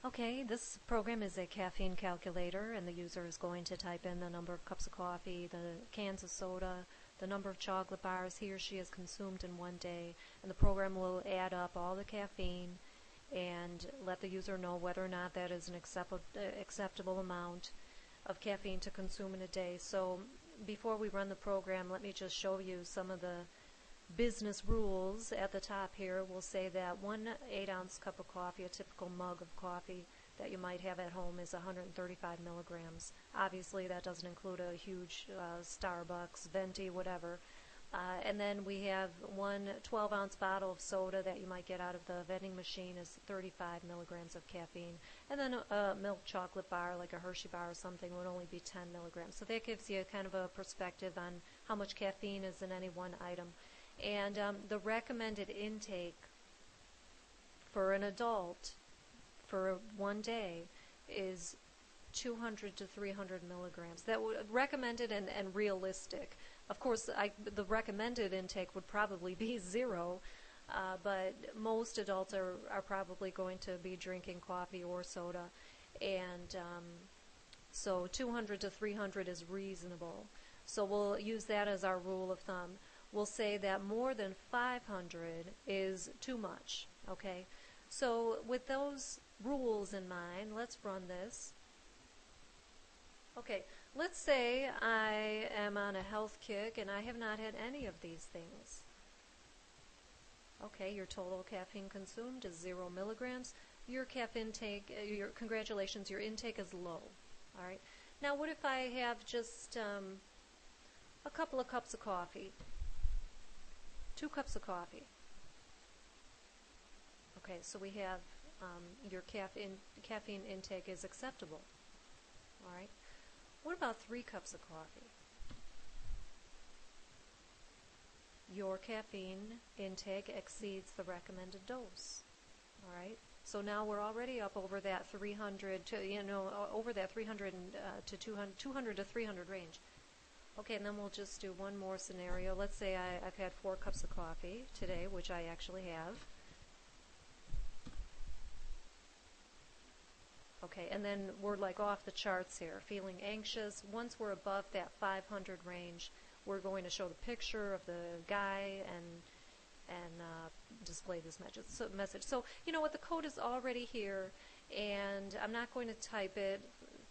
Okay, this program is a caffeine calculator, and the user is going to type in the number of cups of coffee, the cans of soda, the number of chocolate bars he or she has consumed in one day, and the program will add up all the caffeine and let the user know whether or not that is an acceptable amount of caffeine to consume in a day. So before we run the program, let me just show you some of the business rules. At the top here will say that 1 8-ounce cup of coffee, a typical mug of coffee that you might have at home, is 135 milligrams. Obviously that doesn't include a huge Starbucks, venti, whatever. And then we have 1 12-ounce bottle of soda that you might get out of the vending machine is 35 milligrams of caffeine. And then a milk chocolate bar like a Hershey bar or something would only be 10 milligrams. So that gives you kind of a perspective on how much caffeine is in any one item. And the recommended intake for an adult for one day is 200 to 300 milligrams. That would recommended and realistic. Of course, the recommended intake would probably be 0, but most adults are probably going to be drinking coffee or soda, and so 200 to 300 is reasonable. So we'll use that as our rule of thumb. We'll say that more than 500 is too much. Okay, so with those rules in mind, let's run this. Okay, let's say I am on a health kick and I have not had any of these things. Okay, your total caffeine consumed is 0 milligrams. Your caffeine intake, congratulations, your intake is low. All right. Now, what if I have just a couple of cups of coffee? 2 cups of coffee. Okay, so we have your caffeine intake is acceptable. All right. What about 3 cups of coffee? Your caffeine intake exceeds the recommended dose. All right. So now we're already up over that 300 to over that 300 to 200 to 300 range. Okay, and then we'll just do one more scenario. Let's say I've had 4 cups of coffee today, which I actually have. Okay, and then we're like off the charts here, feeling anxious. Once we're above that 500 range, we're going to show the picture of the guy and display this message. So you know what, the code is already here, and I'm not going to type it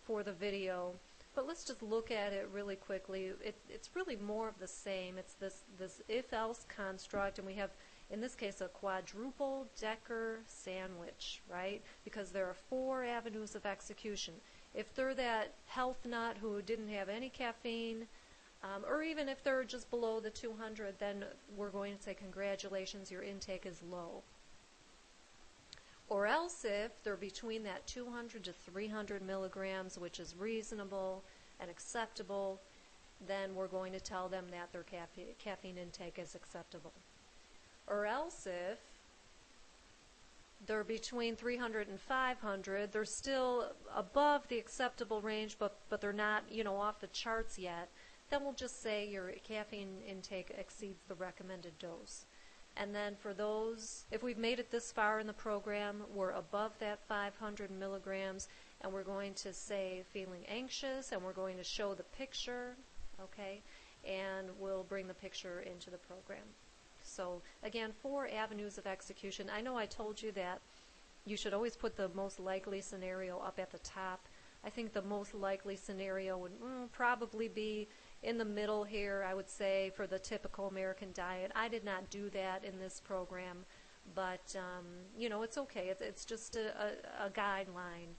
for the video. But let's just look at it really quickly. It's really more of the same. It's this if-else construct, and we have, in this case, a quadruple decker sandwich, right? Because there are 4 avenues of execution. If they're that health nut who didn't have any caffeine, or even if they're just below the 200, then we're going to say, congratulations, your intake is low. Or else if they're between that 200 to 300 milligrams, which is reasonable and acceptable, then we're going to tell them that their caffeine intake is acceptable. Or else if they're between 300 and 500, they're still above the acceptable range, but they're not, off the charts yet, then we'll just say your caffeine intake exceeds the recommended dose. And then for those, if we've made it this far in the program, we're above that 500 milligrams, and we're going to say feeling anxious, and we're going to show the picture, okay, and we'll bring the picture into the program. So again, 4 avenues of execution. I know I told you that you should always put the most likely scenario up at the top. I think the most likely scenario would probably be in the middle here, I would say, for the typical American diet. I did not do that in this program, but it's okay. It's just a guideline,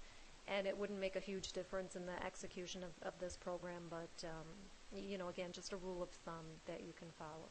and it wouldn't make a huge difference in the execution of this program, but again, just a rule of thumb that you can follow.